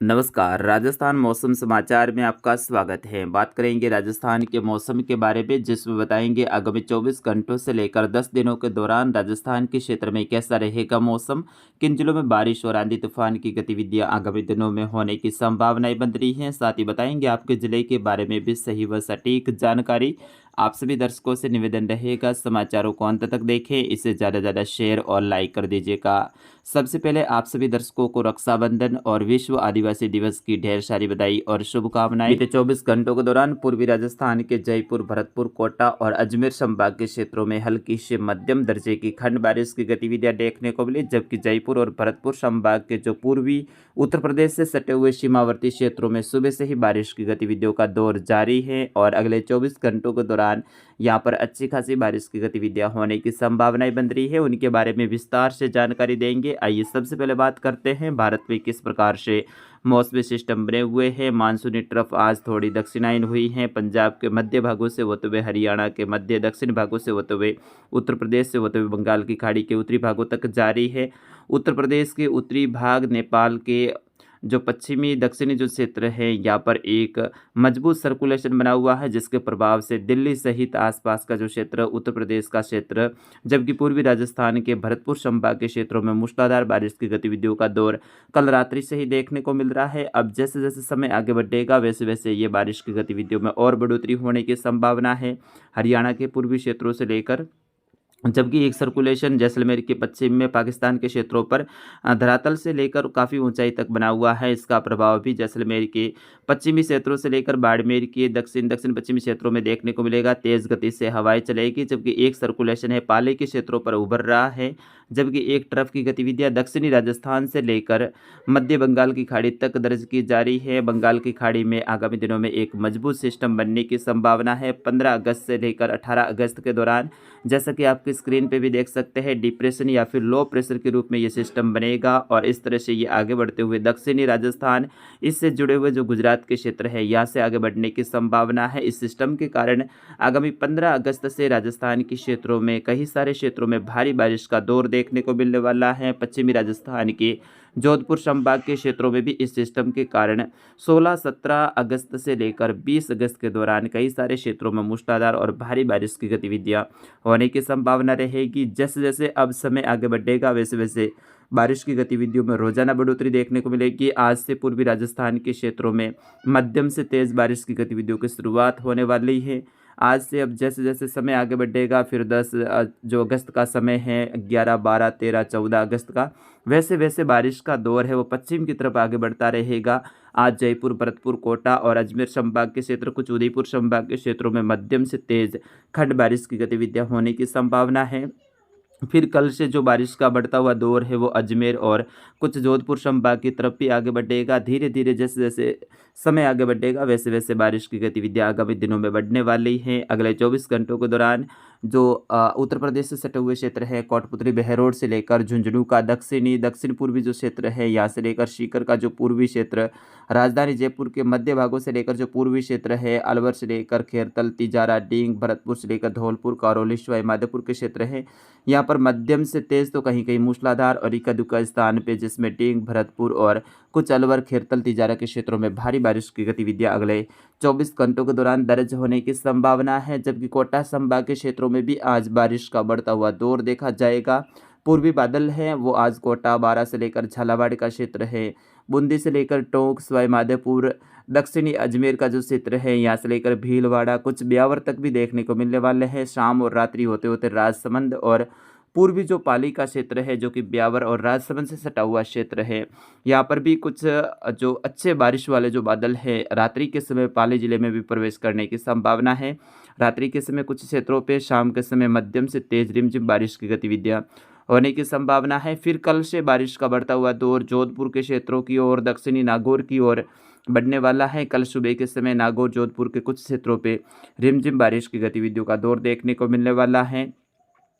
नमस्कार, राजस्थान मौसम समाचार में आपका स्वागत है। बात करेंगे राजस्थान के मौसम के बारे में, जिसमें बताएंगे आगामी 24 घंटों से लेकर 10 दिनों के दौरान राजस्थान के क्षेत्र में कैसा रहेगा मौसम, किन जिलों में बारिश और आंधी तूफान की गतिविधियां आगामी दिनों में होने की संभावनाएं बन रही हैं। साथ ही बताएंगे आपके जिले के बारे में भी सही व सटीक जानकारी। आप सभी दर्शकों से निवेदन रहेगा, समाचारों को अंत तक देखें, इसे ज़्यादा से ज़्यादा शेयर और लाइक कर दीजिएगा। सबसे पहले आप सभी दर्शकों को रक्षाबंधन और विश्व आदिवासी दिवस की ढेर सारी बधाई और शुभकामनाएं। बीते 24 घंटों के दौरान पूर्वी राजस्थान के जयपुर, भरतपुर, कोटा और अजमेर संभाग के क्षेत्रों में हल्की से मध्यम दर्जे की खंड बारिश की गतिविधियां देखने को मिली, जबकि जयपुर और भरतपुर संभाग के जो पूर्वी उत्तर प्रदेश से सटे हुए सीमावर्ती क्षेत्रों में सुबह से ही बारिश की गतिविधियों का दौर जारी है और अगले 24 घंटों के दौरान यहाँ पर अच्छी खासी बारिश की गतिविधियां होने की संभावनाएं बन रही है। उनके बारे में विस्तार से जानकारी देंगे। आइए सबसे पहले बात करते हैं भारत में किस प्रकार से मौसमी सिस्टम बने हुए हैं। मानसूनी ट्रफ आज थोड़ी दक्षिणायन हुई हैं। पंजाब के मध्य भागों से होते हुए हरियाणा के मध्य दक्षिण भागों से होते हुए उत्तर प्रदेश से होते हुए बंगाल की खाड़ी के उत्तरी भागों तक जारी है। उत्तर प्रदेश के उत्तरी भाग, नेपाल के जो पश्चिमी दक्षिणी जो क्षेत्र है, यहाँ पर एक मजबूत सर्कुलेशन बना हुआ है, जिसके प्रभाव से दिल्ली सहित आसपास का जो क्षेत्र, उत्तर प्रदेश का क्षेत्र, जबकि पूर्वी राजस्थान के भरतपुर संभाग के क्षेत्रों में मूसलाधार बारिश की गतिविधियों का दौर कल रात्रि से ही देखने को मिल रहा है। अब जैसे जैसे समय आगे बढ़ेगा वैसे वैसे ये बारिश की गतिविधियों में और बढ़ोतरी होने की संभावना है। हरियाणा के पूर्वी क्षेत्रों से लेकर, जबकि एक सर्कुलेशन जैसलमेर के पश्चिम में पाकिस्तान के क्षेत्रों पर धरातल से लेकर काफ़ी ऊंचाई तक बना हुआ है। इसका प्रभाव भी जैसलमेर के पश्चिमी क्षेत्रों से लेकर बाड़मेर के दक्षिण दक्षिण पश्चिमी क्षेत्रों में देखने को मिलेगा। तेज़ गति से हवाएं चलेगी, जबकि एक सर्कुलेशन है पाले के क्षेत्रों पर उभर रहा है, जबकि एक ट्रफ की गतिविधियां दक्षिणी राजस्थान से लेकर मध्य बंगाल की खाड़ी तक दर्ज की जा रही है। बंगाल की खाड़ी में आगामी दिनों में एक मजबूत सिस्टम बनने की संभावना है। 15 अगस्त से लेकर 18 अगस्त के दौरान, जैसा कि आपकी स्क्रीन पे भी देख सकते हैं, डिप्रेशन या फिर लो प्रेशर के रूप में ये सिस्टम बनेगा और इस तरह से ये आगे बढ़ते हुए दक्षिणी राजस्थान, इससे जुड़े हुए जो गुजरात के क्षेत्र है, यहाँ से आगे बढ़ने की संभावना है। इस सिस्टम के कारण आगामी 15 अगस्त से राजस्थान के क्षेत्रों में कई सारे क्षेत्रों में भारी बारिश का दौर देखने को मिलने वाला है। पश्चिमी राजस्थान के जोधपुर संभाग के क्षेत्रों में भी इस सिस्टम के कारण 16-17 अगस्त से लेकर 20 अगस्त के दौरान कई सारे क्षेत्रों में मूसलाधार और भारी बारिश की गतिविधियां होने की संभावना रहेगी। जैसे जैसे अब समय आगे बढ़ेगा वैसे वैसे बारिश की गतिविधियों में रोजाना बढ़ोतरी देखने को मिलेगी। आज से पूर्वी राजस्थान के क्षेत्रों में मध्यम से तेज बारिश की गतिविधियों की शुरुआत होने वाली है। आज से अब जैसे जैसे समय आगे बढ़ेगा, फिर 10 जो अगस्त का समय है, 11, 12, 13, 14 अगस्त का, वैसे वैसे बारिश का दौर है वो पश्चिम की तरफ आगे बढ़ता रहेगा। आज जयपुर, भरतपुर, कोटा और अजमेर संभाग के क्षेत्र, कुछ उदयपुर संभाग के क्षेत्रों में मध्यम से तेज खंड बारिश की गतिविधियां होने की संभावना है। फिर कल से जो बारिश का बढ़ता हुआ दौर है वो अजमेर और कुछ जोधपुर संभाग की तरफ भी आगे बढ़ेगा। धीरे धीरे जैसे जैसे समय आगे बढ़ेगा वैसे वैसे बारिश की गतिविधियां आगामी दिनों में बढ़ने वाली हैं। अगले 24 घंटों के दौरान जो उत्तर प्रदेश से सटे हुए क्षेत्र है, कोटपुतली, बहरोड से लेकर झुंझुनू का दक्षिणी दक्षिण पूर्वी जो क्षेत्र है, यहाँ से लेकर सीकर का जो पूर्वी क्षेत्र, राजधानी जयपुर के मध्य भागों से लेकर जो पूर्वी क्षेत्र है, अलवर से लेकर खेरतल, तिजारा, डींग, भरतपुर से लेकर धौलपुर, करौली, सवाई माधोपुर के क्षेत्र है, यहाँ पर मध्यम से तेज तो कहीं कहीं मूसलाधार और इक्का दुक्का स्थान पे, जिसमें डींग, भरतपुर और कुछ अलवर, खेरतल, तिजारा के क्षेत्रों में भारी बारिश की गतिविधियां अगले 24 घंटों के दौरान दर्ज होने की संभावना है। जबकि कोटा संभाग के क्षेत्रों में भी आज बारिश का बढ़ता हुआ दौर देखा जाएगा। पूर्वी बादल हैं वो आज कोटा, बारा से लेकर झालावाड़ का क्षेत्र है, बूंदी से लेकर टोंक, सवाई माधोपुर, दक्षिणी अजमेर का जो क्षेत्र है, यहाँ से लेकर भीलवाड़ा, कुछ ब्यावर तक भी देखने को मिलने वाले हैं। शाम और रात्रि होते होते राजसमंद और पूर्वी जो पाली का क्षेत्र है, जो कि ब्यावर और राजसमंद से सटा हुआ क्षेत्र है, यहाँ पर भी कुछ जो अच्छे बारिश वाले जो बादल है रात्रि के समय पाली जिले में भी प्रवेश करने की संभावना है। रात्रि के समय कुछ क्षेत्रों पे, शाम के समय मध्यम से तेज रिमझिम बारिश की गतिविधियां होने की संभावना है। फिर कल से बारिश का बढ़ता हुआ दौर जोधपुर के क्षेत्रों की ओर, दक्षिणी नागौर की ओर बढ़ने वाला है। कल सुबह के समय नागौर, जोधपुर के कुछ क्षेत्रों पे रिमझिम बारिश की गतिविधियों का दौर देखने को मिलने वाला है।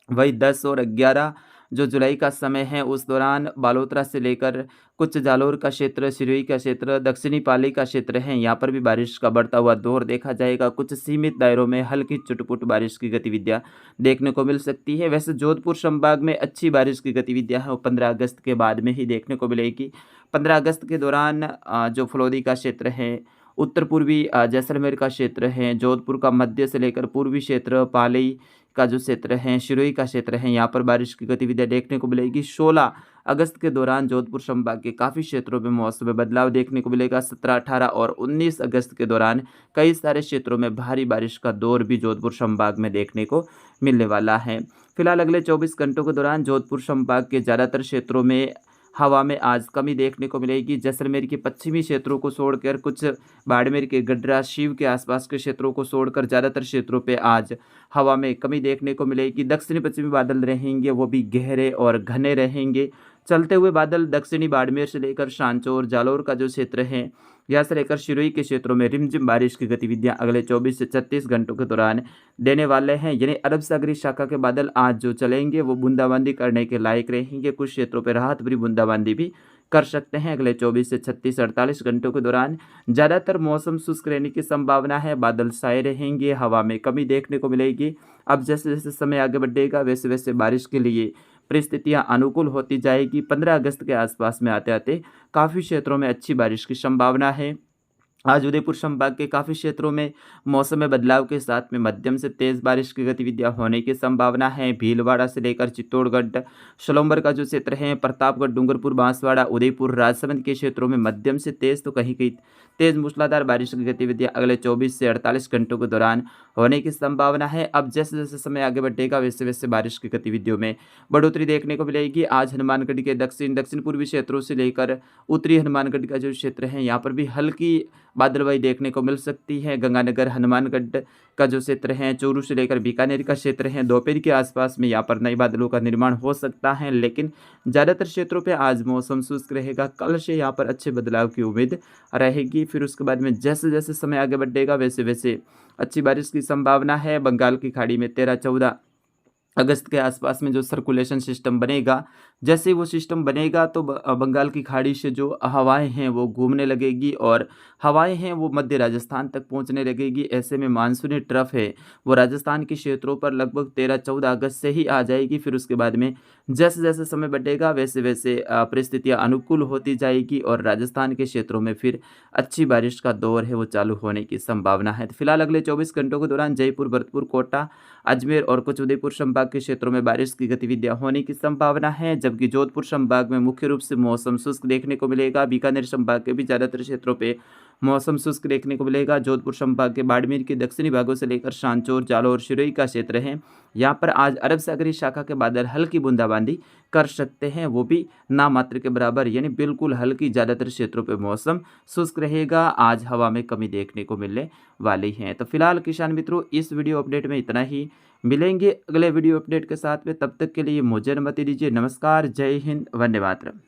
वही 10 और 11 जो जुलाई का समय है, उस दौरान बालोतरा से लेकर कुछ जालोर का क्षेत्र, सिरोही का क्षेत्र, दक्षिणी पाली का क्षेत्र है, यहाँ पर भी बारिश का बढ़ता हुआ दौर देखा जाएगा। कुछ सीमित दायरों में हल्की चुटपुट बारिश की गतिविधियां देखने को मिल सकती है। वैसे जोधपुर संभाग में अच्छी बारिश की गतिविधियां हैं वो 15 अगस्त के बाद में ही देखने को मिलेगी। 15 अगस्त के दौरान जो फलौदी का क्षेत्र है, उत्तर पूर्वी जैसलमेर का क्षेत्र है, जोधपुर का मध्य से लेकर पूर्वी क्षेत्र, पाली का जो क्षेत्र है, सिरोही का क्षेत्र है, यहाँ पर बारिश की गतिविधियाँ देखने को मिलेगी। 16 अगस्त के दौरान जोधपुर संभाग के काफ़ी क्षेत्रों में मौसम में बदलाव देखने को मिलेगा। 17, 18 और 19 अगस्त के दौरान कई सारे क्षेत्रों में भारी बारिश का दौर भी जोधपुर संभाग में देखने को मिलने वाला है। फिलहाल अगले 24 घंटों के दौरान जोधपुर संभाग के ज़्यादातर क्षेत्रों में हवा में आज कमी देखने को मिलेगी। जैसलमेर के पश्चिमी क्षेत्रों को छोड़कर, कुछ बाड़मेर के गड्ढा, शीव के आसपास के क्षेत्रों को छोड़कर ज़्यादातर क्षेत्रों पे आज हवा में कमी देखने को मिलेगी। दक्षिणी पश्चिमी बादल रहेंगे, वो भी गहरे और घने रहेंगे। चलते हुए बादल दक्षिणी बाड़मेर से लेकर सांचौर, जालौर का जो क्षेत्र है, यहाँ से लेकर सिरोही के क्षेत्रों में रिमझिम बारिश की गतिविधियां अगले 24 से 36 घंटों के दौरान देने वाले हैं। यानी अरब सागरी शाखा के बादल आज जो चलेंगे वो बूंदाबांदी करने के लायक रहेंगे। कुछ क्षेत्रों पर राहत भरी बूंदाबांदी भी कर सकते हैं। अगले 24 से 36 48 घंटों के दौरान ज़्यादातर मौसम शुष्क रहने की संभावना है। बादल छाए रहेंगे, हवा में कमी देखने को मिलेगी। अब जैसे जैसे समय आगे बढ़ेगा वैसे वैसे बारिश के लिए परिस्थितियां अनुकूल होती जाएगी। 15 अगस्त के आसपास में आते आते काफ़ी क्षेत्रों में अच्छी बारिश की संभावना है। आज उदयपुर संभाग के काफ़ी क्षेत्रों में मौसम में बदलाव के साथ में मध्यम से तेज़ बारिश की गतिविधियां होने की संभावना है। भीलवाड़ा से लेकर चित्तौड़गढ़, सलोंबर का जो क्षेत्र है, प्रतापगढ़, डूंगरपुर, बांसवाड़ा, उदयपुर, राजसमंद के क्षेत्रों में मध्यम से तेज़ तो कहीं कहीं तेज़ मूसलाधार बारिश की गतिविधियां अगले 24 से 48 घंटों के दौरान होने की संभावना है। अब जैसे जैसे समय आगे बढ़ेगा वैसे वैसे बारिश की गतिविधियों में बढ़ोतरी देखने को मिलेगी। आज हनुमानगढ़ के दक्षिण पूर्वी क्षेत्रों से लेकर उत्तरी हनुमानगढ़ का जो क्षेत्र है, यहाँ पर भी हल्की बादलवाई देखने को मिल सकती है। गंगानगर, हनुमानगढ़ का जो क्षेत्र है, चूरू से लेकर बीकानेर का क्षेत्र है, दोपहर के आसपास में यहाँ पर नए बादलों का निर्माण हो सकता है। लेकिन ज़्यादातर क्षेत्रों पे आज मौसम शुष्क रहेगा। कल से यहाँ पर अच्छे बदलाव की उम्मीद रहेगी। फिर उसके बाद में जैसे जैसे समय आगे बढ़ेगा वैसे वैसे अच्छी बारिश की संभावना है। बंगाल की खाड़ी में 13-14 अगस्त के आसपास में जो सर्कुलेशन सिस्टम बनेगा, जैसे वो सिस्टम बनेगा तो बंगाल की खाड़ी से जो हवाएं हैं वो घूमने लगेगी और हवाएं हैं वो मध्य राजस्थान तक पहुंचने लगेगी। ऐसे में मानसूनी ट्रफ है वो राजस्थान के क्षेत्रों पर लगभग 13-14 अगस्त से ही आ जाएगी। फिर उसके बाद में जैसे जैसे समय बढ़ेगा वैसे वैसे परिस्थितियाँ अनुकूल होती जाएगी और राजस्थान के क्षेत्रों में फिर अच्छी बारिश का दौर है वो चालू होने की संभावना है। तो फिलहाल अगले 24 घंटों के दौरान जयपुर, भरतपुर, कोटा, अजमेर और कुछ उदयपुर संभाग के क्षेत्रों में बारिश की गतिविधियां होने की संभावना है। जबकि जोधपुर संभाग में मुख्य रूप से मौसम शुष्क देखने को मिलेगा। बीकानेर संभाग के भी ज़्यादातर क्षेत्रों पे मौसम शुष्क देखने को मिलेगा। जोधपुर संभाग के बाड़मेर के दक्षिणी भागों से लेकर सांचौर, जालौर, सिरोही का क्षेत्र है, यहाँ पर आज अरब सागरी शाखा के बादल हल्की बूंदाबांदी कर सकते हैं, वो भी नामात्र के बराबर, यानी बिल्कुल हल्की। ज़्यादातर क्षेत्रों पर मौसम शुष्क रहेगा। आज हवा में कमी देखने को मिलने वाली है। तो फिलहाल किसान मित्रों, इस वीडियो अपडेट में इतना ही। मिलेंगे अगले वीडियो अपडेट के साथ में, तब तक के लिए मुझे अनुमति दीजिए। नमस्कार, जय हिंद, वंदे मातरम।